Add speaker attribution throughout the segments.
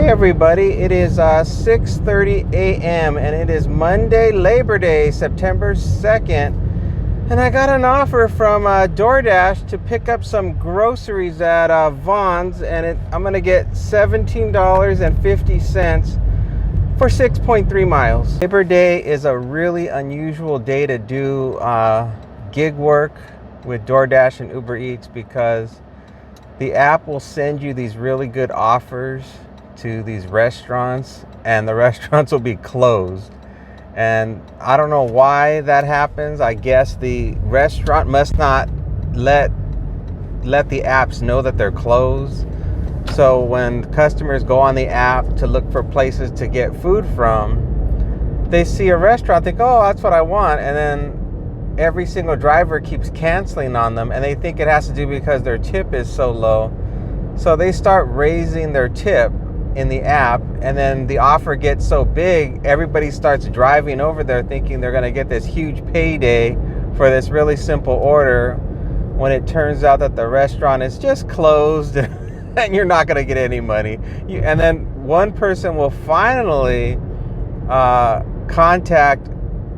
Speaker 1: Hey everybody, it is 6:30 a.m. and it is Monday, Labor Day, September 2nd. And I got an offer from DoorDash to pick up some groceries at Vaughn's, and I'm going to get $17.50 for 6.3 miles. Labor Day is a really unusual day to do gig work with DoorDash and Uber Eats because the app will send you these really good offers to these restaurants, and the restaurants will be closed. And I don't know why that happens. I guess the restaurant must not let the apps know that they're closed. So when customers go on the app to look for places to get food from, they see a restaurant, think, oh, that's what I want, and then every single driver keeps canceling on them, and they think it has to do because their tip is so low. So they start raising their tip in the app, and then the offer gets so big, everybody starts driving over there thinking they're going to get this huge payday for this really simple order, when it turns out that the restaurant is just closed and you're not going to get any money. And then one person will finally contact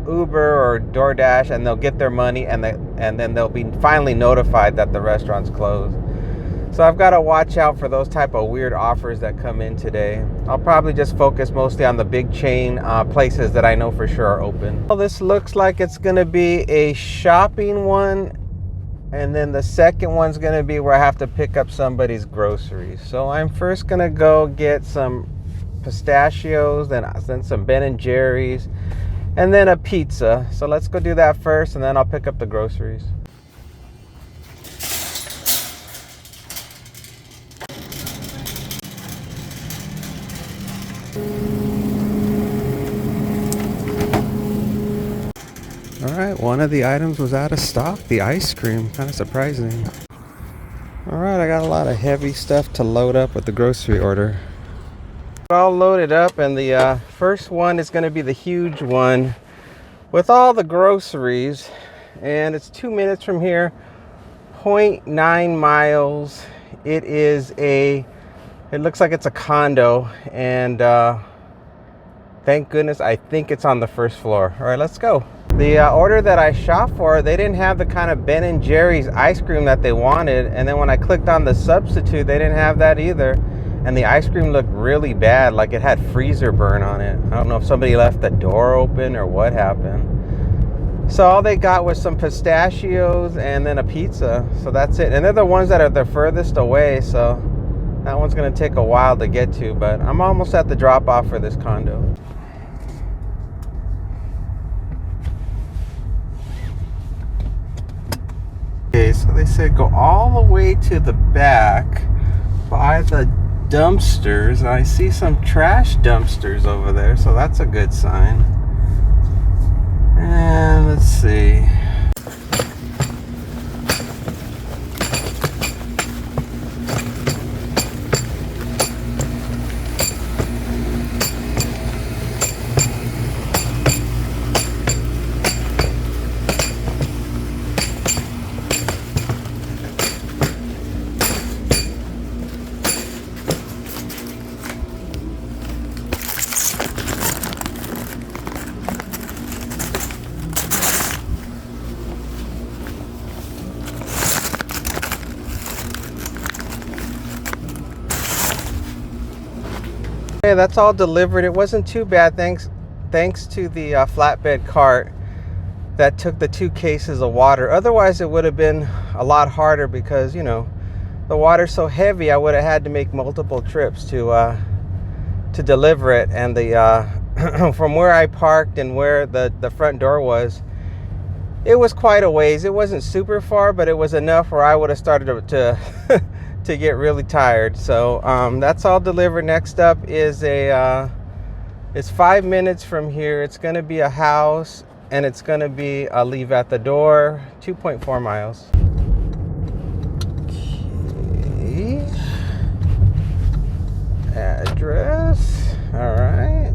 Speaker 1: Uber or DoorDash, and they'll get their money, and then they'll be finally notified that the restaurant's closed. So I've got to watch out for those type of weird offers that come in today. I'll probably just focus mostly on the big chain places that I know for sure are open. Well, this looks like it's going to be a shopping one, and then the second one's going to be where I have to pick up somebody's groceries. So I'm first going to go get some pistachios, then some Ben & Jerry's, and then a pizza. So let's go do that first, and then I'll pick up the groceries. Alright, one of the items was out of stock, the ice cream. Kind of surprising. Alright, I got a lot of heavy stuff to load up with the grocery order. All loaded up, and the first one is going to be the huge one with all the groceries, and it's 2 minutes from here, 0.9 miles. It looks like it's a condo, and thank goodness I think it's on the first floor. All right, let's go. The order that I shot for, they didn't have the kind of Ben & Jerry's ice cream that they wanted, and then when I clicked on the substitute, they didn't have that either. And the ice cream looked really bad, like it had freezer burn on it. I don't know if somebody left the door open or what happened. So all they got was some pistachios and then a pizza. So that's it. And they're the ones that are the furthest away, so that one's going to take a while to get to. But I'm almost at the drop-off for this condo. Okay, so they said go all the way to the back by the dumpsters. I see some trash dumpsters over there, so that's a good sign. And let's see. Okay, that's all delivered. It wasn't too bad, thanks to the flatbed cart that took the 2 cases of water. Otherwise, it would have been a lot harder because, you know, the water's so heavy. I would have had to make multiple trips to deliver it. And the from where I parked and where the front door was, it was quite a ways. It wasn't super far, but it was enough where I would have started to to get really tired. So that's all delivered. Next up is it's 5 minutes from here. It's going to be a house, and it's going to be a leave at the door, 2.4 miles. Okay. Address. All right.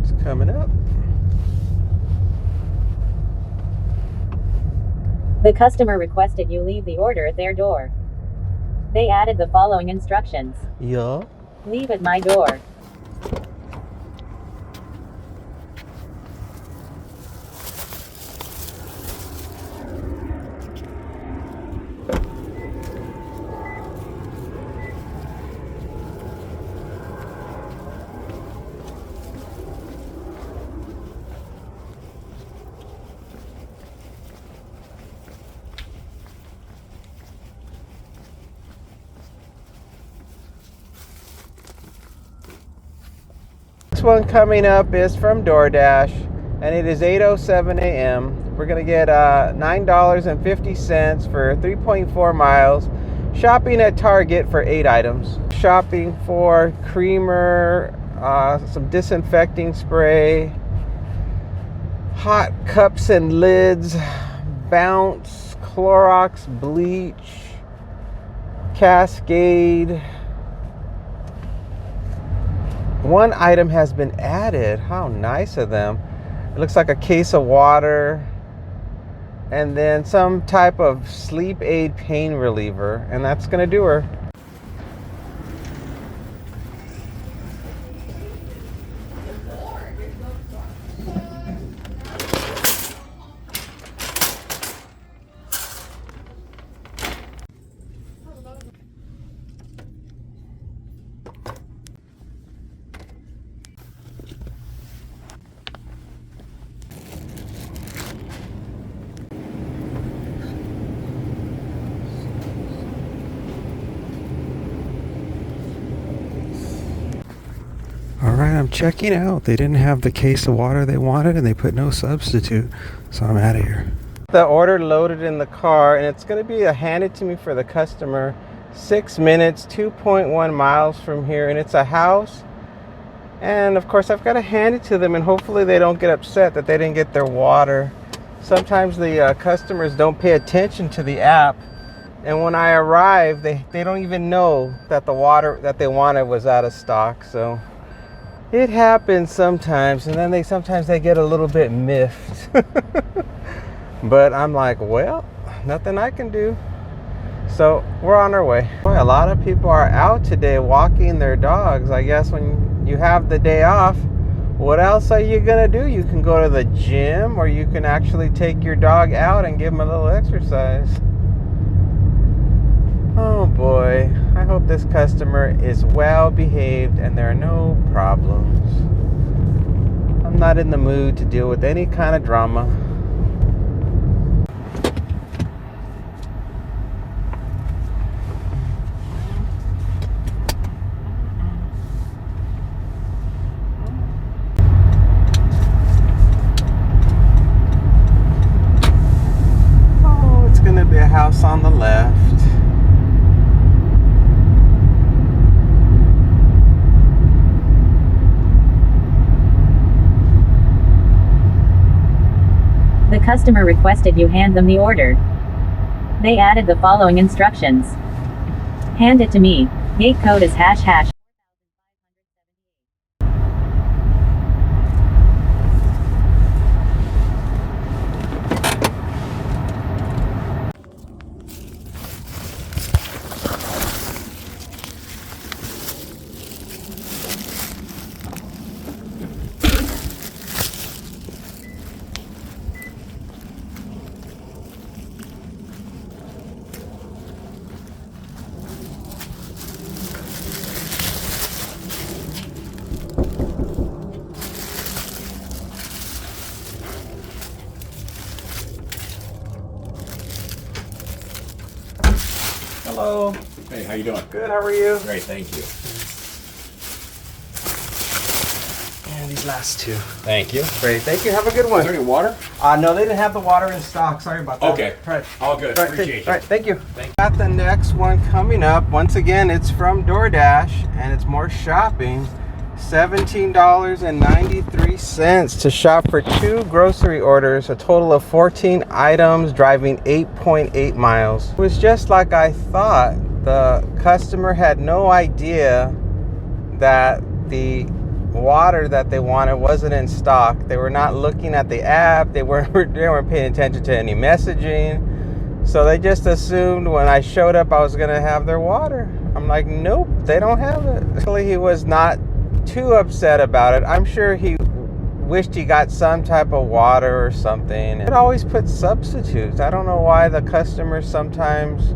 Speaker 1: It's coming up.
Speaker 2: The The customer requested you leave the order at their door. They added the following instructions.
Speaker 1: Yeah.
Speaker 2: Leave at my door.
Speaker 1: This one coming up is from DoorDash, and it is 8:07 a.m. We're gonna get $9.50 for 3.4 miles. Shopping at Target for 8 items. Shopping for creamer, some disinfecting spray, hot cups and lids, Bounce, Clorox bleach, Cascade. One item has been added. How nice of them. It looks like a case of water, and then some type of sleep aid pain reliever, and that's gonna do her. All right, I'm checking out. They didn't have the case of water they wanted, and they put no substitute, so I'm out of here. The order loaded in the car, and it's going to be handed to me for the customer. 6 minutes, 2.1 miles from here, and it's a house. And of course, I've got to hand it to them, and hopefully they don't get upset that they didn't get their water. Sometimes the customers don't pay attention to the app, and when I arrive, they don't even know that the water that they wanted was out of stock. So it happens sometimes, and then sometimes they get a little bit miffed. But I'm like, well, nothing I can do. So we're on our way. Boy, a lot of people are out today walking their dogs. I guess when you have the day off, what else are you gonna do? You can go to the gym, or you can actually take your dog out and give him a little exercise. Oh boy, I hope this customer is well behaved and there are no problems. I'm not in the mood to deal with any kind of drama. Oh, it's gonna be a house on the left.
Speaker 2: The customer requested you hand them the order. They added the following instructions. Hand it to me. Gate code is ##.
Speaker 1: Hello.
Speaker 3: Hey, how you doing?
Speaker 1: Good, how are you?
Speaker 3: Great, thank you.
Speaker 1: And these last two.
Speaker 3: Thank you.
Speaker 1: Great, thank you. Have a good one.
Speaker 3: Is there any water?
Speaker 1: No, they didn't have the water in stock. Sorry about that.
Speaker 3: Okay.
Speaker 1: All right.
Speaker 3: All good.
Speaker 1: All right,
Speaker 3: Appreciate
Speaker 1: all right, thank you.
Speaker 3: Thank you.
Speaker 1: Got the next one coming up. Once again, it's from DoorDash, and it's more shopping. $17.93 to shop for 2 grocery orders, a total of 14 items, driving 8.8 miles. It was just like I thought. The customer had no idea that the water that they wanted wasn't in stock. They were not looking at the app. They weren't paying attention to any messaging. So they just assumed when I showed up I was gonna have their water. I'm like, nope, they don't have it. Actually, he was not too upset about it. I'm sure he wished he got some type of water or something. It always puts substitutes. I don't know why the customers sometimes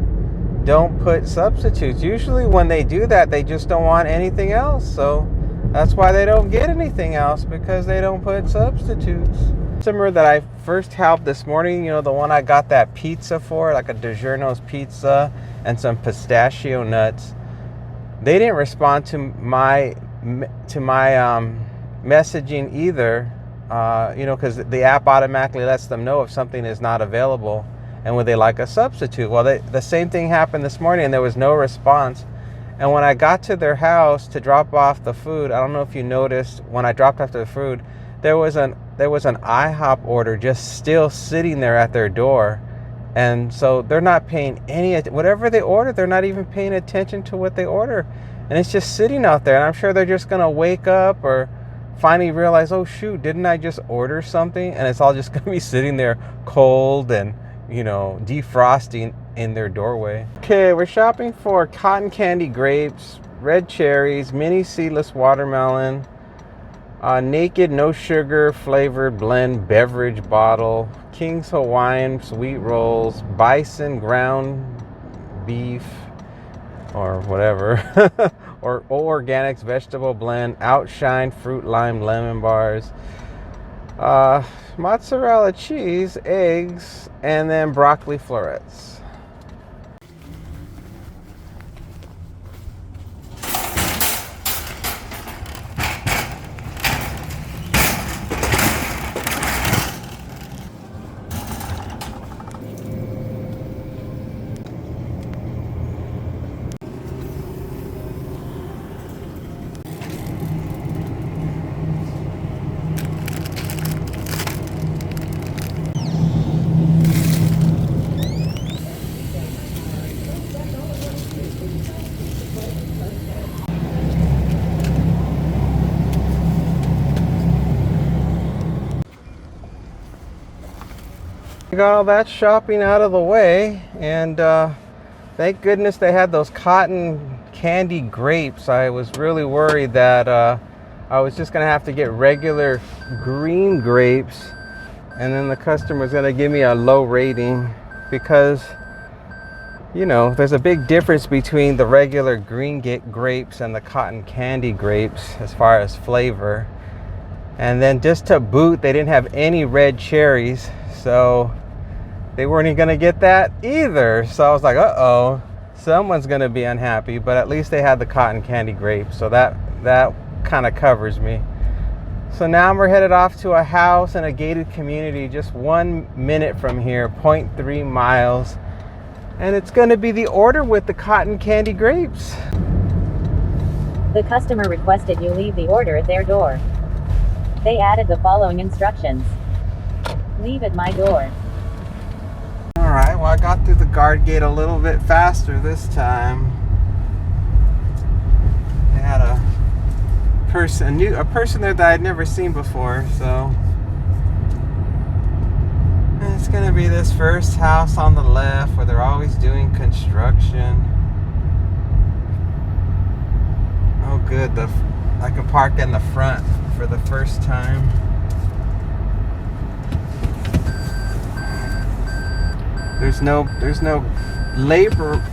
Speaker 1: don't put substitutes. Usually when they do that, they just don't want anything else. So that's why they don't get anything else, because they don't put substitutes. Customer that I first helped this morning, you know, the one I got that pizza for, like a DiGiorno's pizza and some pistachio nuts, they didn't respond to my messaging either, you know, because the app automatically lets them know if something is not available and would they like a substitute. Well, the same thing happened this morning and there was no response. And when I got to their house to drop off the food, I don't know if you noticed, when I dropped off the food, there was an IHOP order just still sitting there at their door. And so they're not paying whatever they order, they're not even paying attention to what they order. And it's just sitting out there. And I'm sure they're just going to wake up or finally realize, oh shoot, didn't I just order something? And it's all just going to be sitting there cold and, you know, defrosting in their doorway. Okay, we're shopping for cotton candy grapes, red cherries, mini seedless watermelon, naked no sugar flavored blend beverage bottle, King's Hawaiian sweet rolls, bison ground beef or whatever, or organics vegetable blend, outshine fruit lime lemon bars, mozzarella cheese, eggs, and then broccoli florets. Got all that shopping out of the way, and thank goodness they had those cotton candy grapes. I was really worried that I was just gonna have to get regular green grapes, and then the customer's gonna give me a low rating, because you know there's a big difference between the regular green grapes and the cotton candy grapes as far as flavor. And then just to boot, they didn't have any red cherries, so they weren't even gonna get that either. So I was like, uh-oh, someone's gonna be unhappy. But at least they had the cotton candy grapes, so that kind of covers me. So now we're headed off to a house in a gated community just 1 minute from here, 0.3 miles, and it's gonna be the order with the cotton candy grapes.
Speaker 2: The customer requested you leave the order at their door. They added the following instructions. Leave at my door.
Speaker 1: All right, well, I got through the guard gate a little bit faster this time. They had a person there that I'd never seen before, so and it's gonna be this first house on the left where they're always doing construction. Oh good, I can park in the front for the first time. There's no labor,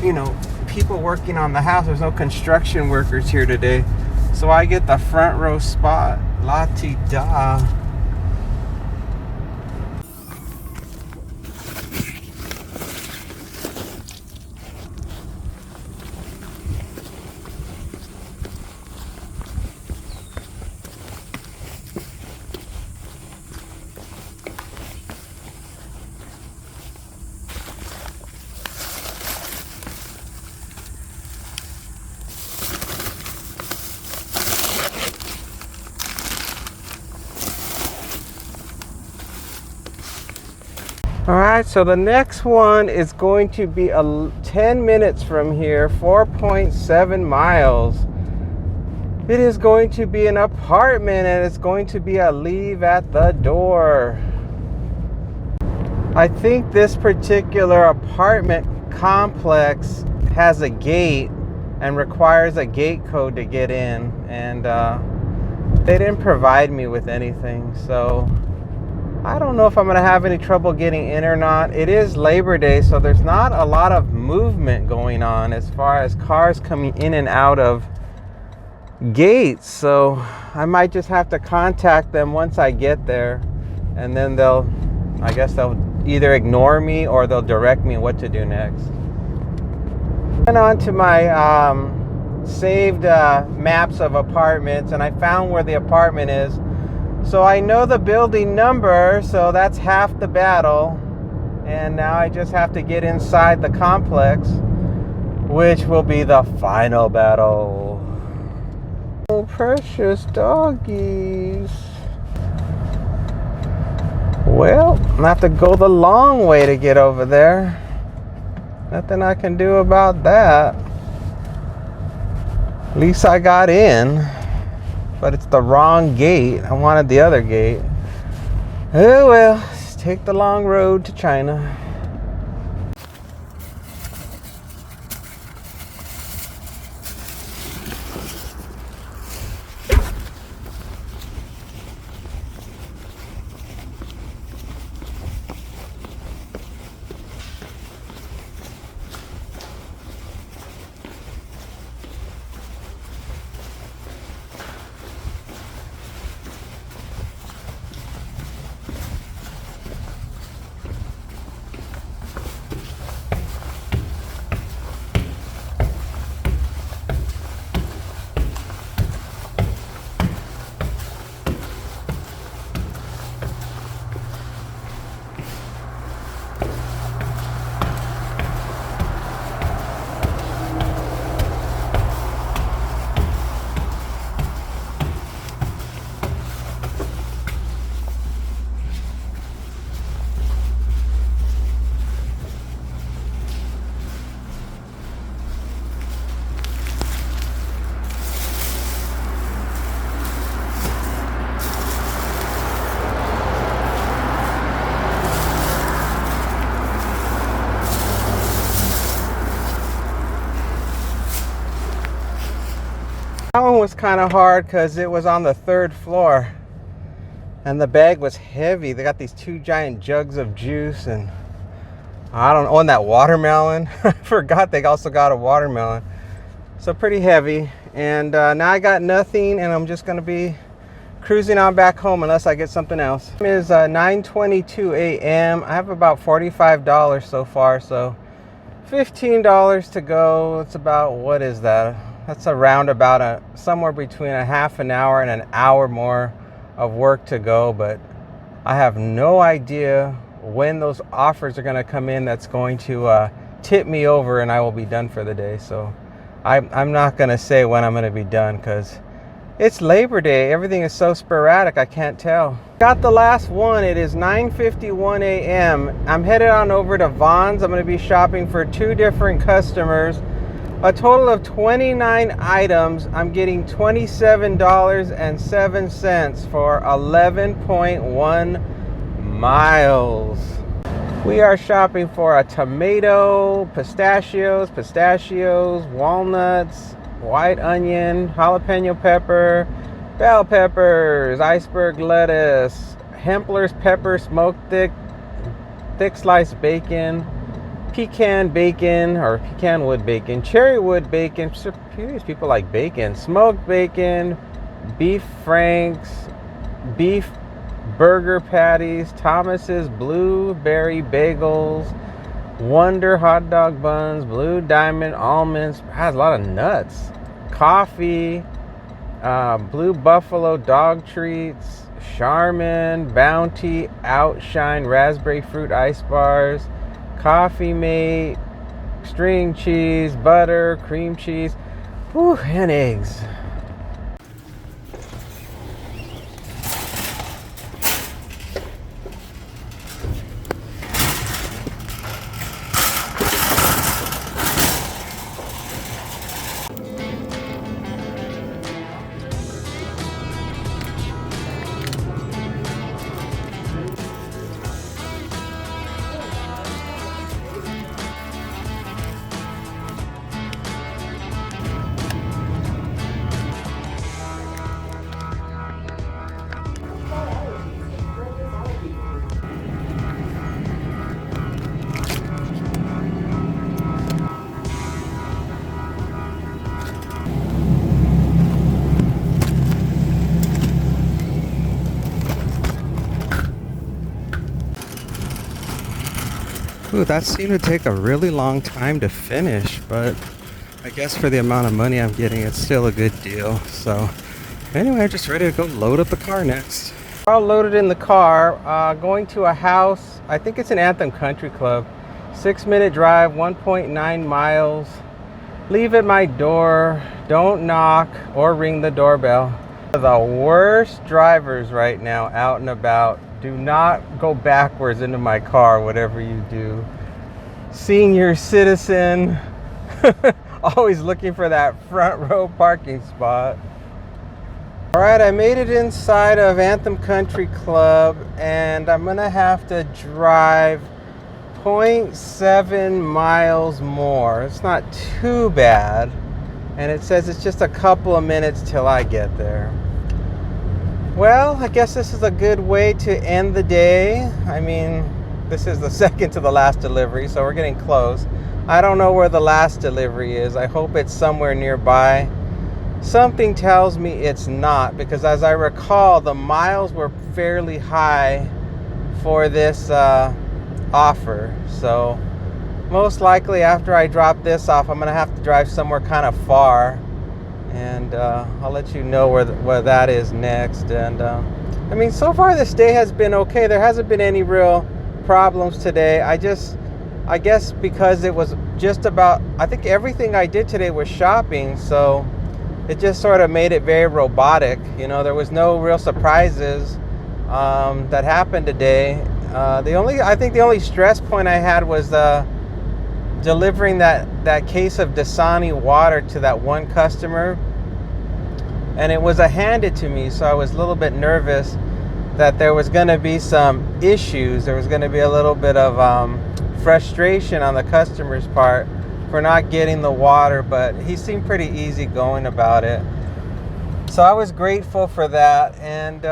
Speaker 1: you know, people working on the house. There's no construction workers here today. So I get the front row spot. La-ti-da. All right, so the next one is going to be 10 minutes from here, 4.7 miles. It is going to be an apartment, and it's going to be a leave at the door. I think this particular apartment complex has a gate and requires a gate code to get in, and they didn't provide me with anything, so I don't know if I'm gonna have any trouble getting in or not. It is Labor Day, so there's not a lot of movement going on as far as cars coming in and out of gates, so I might just have to contact them once I get there, and then I guess they'll either ignore me or they'll direct me what to do next. Went on to my saved maps of apartments, and I found where the apartment is. So I know the building number, so that's half the battle. And now I just have to get inside the complex, which will be the final battle. Oh, precious doggies. Well, I'm gonna have to go the long way to get over there. Nothing I can do about that. At least I got in, but it's the wrong gate. I wanted the other gate. Oh well, let's take the long road to China. That one was kind of hard because it was on the 3rd floor and the bag was heavy. They got these 2 giant jugs of juice, and I don't know, and that watermelon. I forgot they also got a watermelon. So pretty heavy. And now I got nothing, and I'm just going to be cruising on back home unless I get something else. It is 9:22 a.m. I have about $45 so far, so $15 to go. It's about, what is that? That's around about somewhere between a half an hour and an hour more of work to go, but I have no idea when those offers are going to come in that's going to tip me over and I will be done for the day. So I'm not going to say when I'm going to be done because it's Labor Day. Everything is so sporadic, I can't tell. Got the last one. It is 9:51 a.m. I'm headed on over to Vons. I'm going to be shopping for 2 different customers. A total of 29 items. I'm getting $27.07 for 11.1 miles. We are shopping for a tomato, pistachios, walnuts, white onion, jalapeno pepper, bell peppers, iceberg lettuce, Hempler's pepper, smoked thick sliced bacon, pecan bacon or pecan wood bacon, cherry wood bacon. Serious people like bacon. Smoked bacon, beef franks, beef burger patties, Thomas's blueberry bagels, Wonder hot dog buns, Blue Diamond almonds. Has a lot of nuts. Coffee, Blue Buffalo dog treats, Charmin, Bounty, Outshine raspberry fruit ice bars, Coffee Mate, string cheese, butter, cream cheese, and eggs. Ooh, that seemed to take a really long time to finish, but I guess for the amount of money I'm getting, it's still a good deal. So anyway, I'm just ready to go load up the car next. All loaded in the car, going to a house. I think it's an Anthem Country Club. 6-minute drive, 1.9 miles. Leave at my door. Don't knock or ring the doorbell. The worst drivers right now out and about. Do not go backwards into my car, whatever you do. Senior citizen. Always looking for that front row parking spot. All right, I made it inside of Anthem Country Club, and I'm gonna have to drive 0.7 miles more. It's not too bad, and it says it's just a couple of minutes till I get there. Well, I guess this is a good way to end the day. I mean, this is the second to the last delivery, so we're getting close. I don't know where the last delivery is. I hope it's somewhere nearby. Something tells me it's not, because as I recall, the miles were fairly high for this offer. So most likely after I drop this off, I'm gonna have to drive somewhere kind of far, and I'll let you know where that is next. And I mean, so far this day has been okay. There hasn't been any real problems today. I guess because it was just about, I think everything I did today was shopping, so it just sort of made it very robotic. You know, there was no real surprises that happened today. I think the only stress point I had was delivering that case of Dasani water to that one customer, and it was handed to me, so I was a little bit nervous that there was going to be some issues. There was going to be a little bit of frustration on the customer's part for not getting the water, but he seemed pretty easygoing about it. So I was grateful for that, and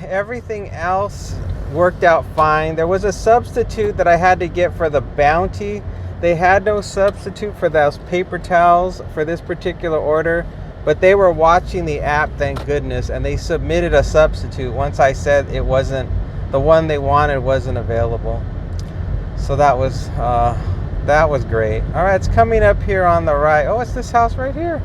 Speaker 1: everything else worked out fine. There was a substitute that I had to get for the bounty. They had no substitute for those paper towels for this particular order, but they were watching the app, thank goodness, and they submitted a substitute once I said it wasn't, the one they wanted wasn't available. So that was great. All right, it's coming up here on the right. Oh, it's this house right here.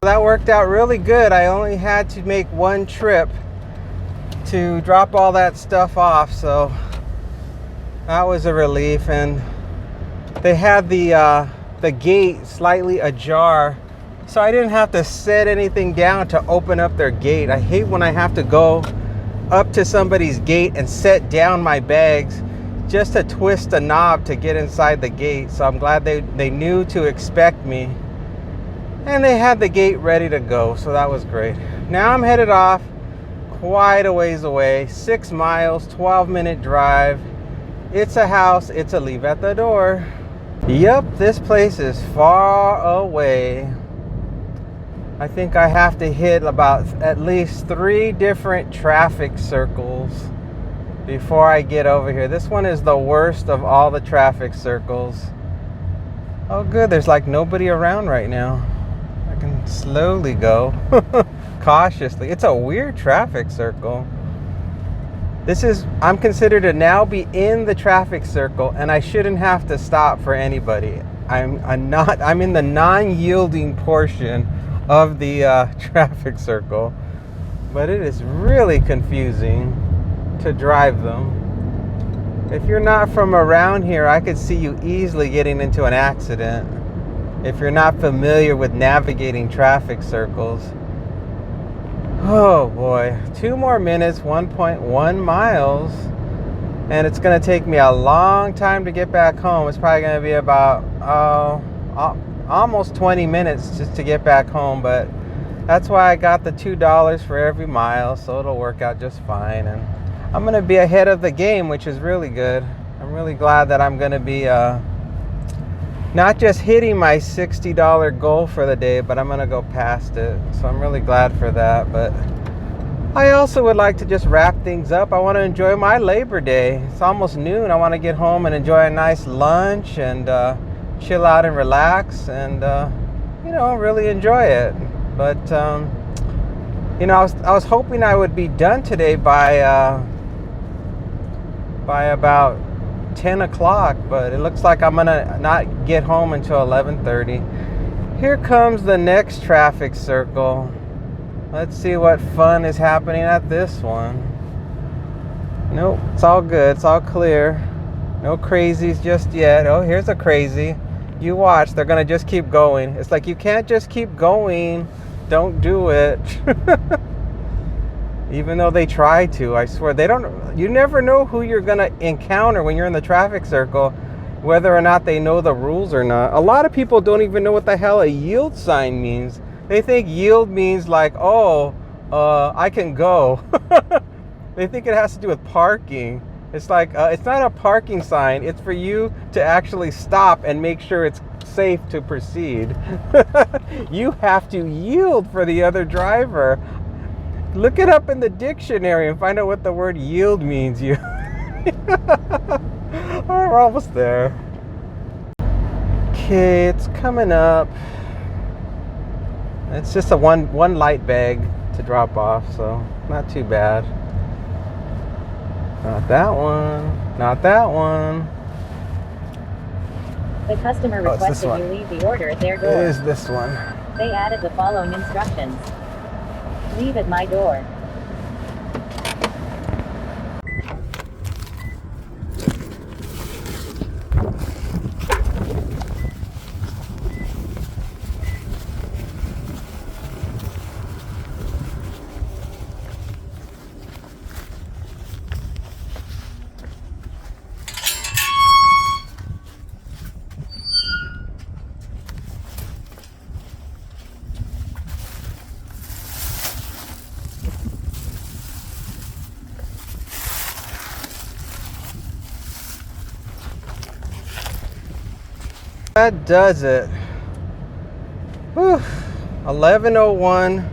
Speaker 1: That worked out really good. I only had to make one trip to drop all that stuff off, so that was a relief. And they had the gate slightly ajar, so I didn't have to set anything down to open up their gate. I hate when I have to go up to somebody's gate and set down my bags just to twist a knob to get inside the gate. So I'm glad they knew to expect me. And they had the gate ready to go, so that was great. Now I'm headed off quite a ways away, 6 miles, 12-minute drive. It's a house, it's a leave at the door. Yep, this place is far away. I think I have to hit about at least 3 different traffic circles before I get over here. This one is the worst of all the traffic circles. Oh good, there's like nobody around right now. I can slowly go. cautiously. It's a weird traffic circle. I'm considered to now be in the traffic circle, and I shouldn't have to stop for anybody. I'm in the non-yielding portion of the traffic circle, but it is really confusing to drive them. If you're not from around here, I could see you easily getting into an accident if you're not familiar with navigating traffic circles. Oh boy, 2 more minutes, 1.1 miles, and it's gonna take me a long time to get back home. It's probably gonna be about almost 20 minutes just to get back home, but that's why I got the $2 for every mile, so it'll work out just fine. And I'm gonna be ahead of the game, which is really good. I'm really glad that I'm gonna be not just hitting my $60 goal for the day, but I'm gonna go past it. So I'm really glad for that. But I also would like to just wrap things up. I want to enjoy my Labor Day. It's almost noon. I want to get home and enjoy a nice lunch and chill out and relax and really enjoy it. But I was hoping I would be done today by about 10 o'clock, but it looks like I'm gonna not get home until 11:30. Here comes the next traffic circle. Let's see what fun is happening at this one. Nope, it's all good, it's all clear. No crazies just yet. Oh, here's a crazy. You watch, they're gonna just keep going. It's like, you can't just keep going. Don't do it. Even though they try to, I swear, you never know who you're gonna encounter when you're in the traffic circle, whether or not they know the rules or not. A lot of people don't even know what the hell a yield sign means. They think yield means like, I can go. They think it has to do with parking. It's like, it's not a parking sign. It's for you to actually stop and make sure it's safe to proceed. You have to yield for the other driver. Look it up in the dictionary and find out what the word yield means. We're almost there. Okay, it's coming up. It's just a one light bag to drop off, so not too bad. Not that one. Not that one.
Speaker 2: The customer requested you leave the order at their door.
Speaker 1: It is this one.
Speaker 2: They added the following instructions. Leave at my door.
Speaker 1: That does it. Whew. 11:01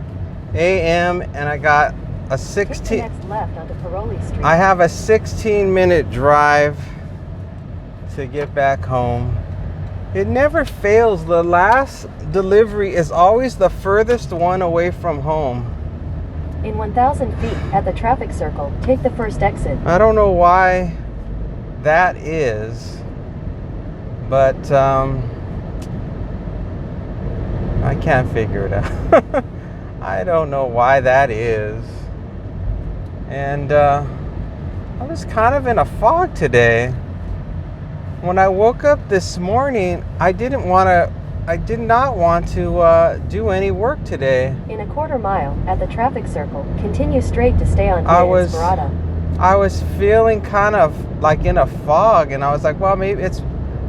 Speaker 1: a.m. and I got a 16.
Speaker 2: Next left onto Paroli Street.
Speaker 1: I have a 16-minute drive to get back home. It never fails. The last delivery is always the furthest one away from home.
Speaker 2: In 1,000 feet at the traffic circle, take the first exit.
Speaker 1: I don't know why that is. But I can't figure it out. I don't know why that is. And I was kind of in a fog today. When I woke up this morning, I did not want to do any work today.
Speaker 2: In a quarter mile at the traffic circle, continue straight to stay on Inspirata.
Speaker 1: I was feeling kind of like in a fog, and I was like, well, maybe it's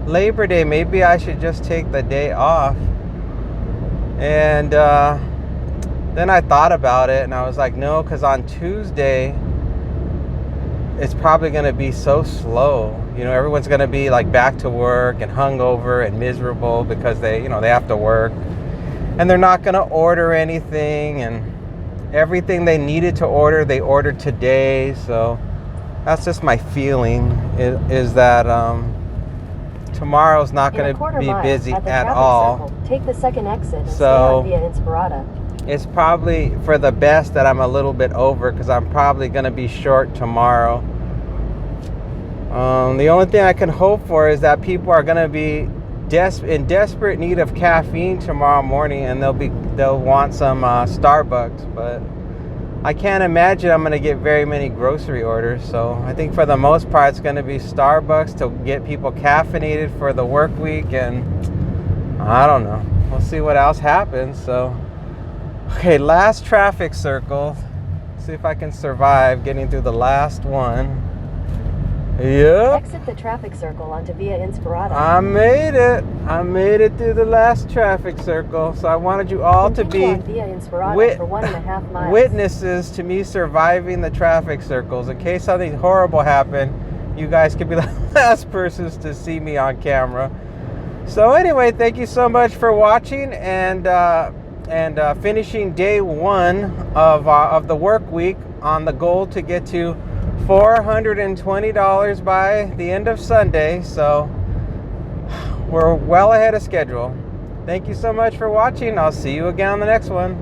Speaker 1: Labor Day, maybe I should just take the day off. And then I thought about it, and I was like, no, because on Tuesday it's probably going to be so slow. Everyone's going to be like back to work and hungover and miserable because they have to work, and they're not going to order anything, and everything they needed to order, they ordered today. So that's just my feeling, is that tomorrow's not going to be busy at all.
Speaker 2: Take the second exit and stay on via Inspirata.
Speaker 1: it's probably for the best that I'm a little bit over, because I'm probably going to be short tomorrow. The only thing I can hope for is that people are going to be in desperate need of caffeine tomorrow morning, and they'll want some Starbucks. But I can't imagine I'm going to get very many grocery orders. So I think for the most part it's going to be Starbucks to get people caffeinated for the work week, and I don't know. We'll see what else happens. So, okay, last traffic circle. See if I can survive getting through the last one. Yep.
Speaker 3: Exit the traffic circle onto Via Inspirada.
Speaker 1: I made it. I made it through the last traffic circle. So I wanted you all to be
Speaker 3: on Via Inspirada for 1.5 miles.
Speaker 1: witnesses to me surviving the traffic circles. In case something horrible happened, you guys could be the last persons to see me on camera. So anyway, thank you so much for watching and finishing day one of the work week on the goal to get to $420 by the end of Sunday. So we're well ahead of schedule. Thank you so much for watching. I'll see you again on the next one.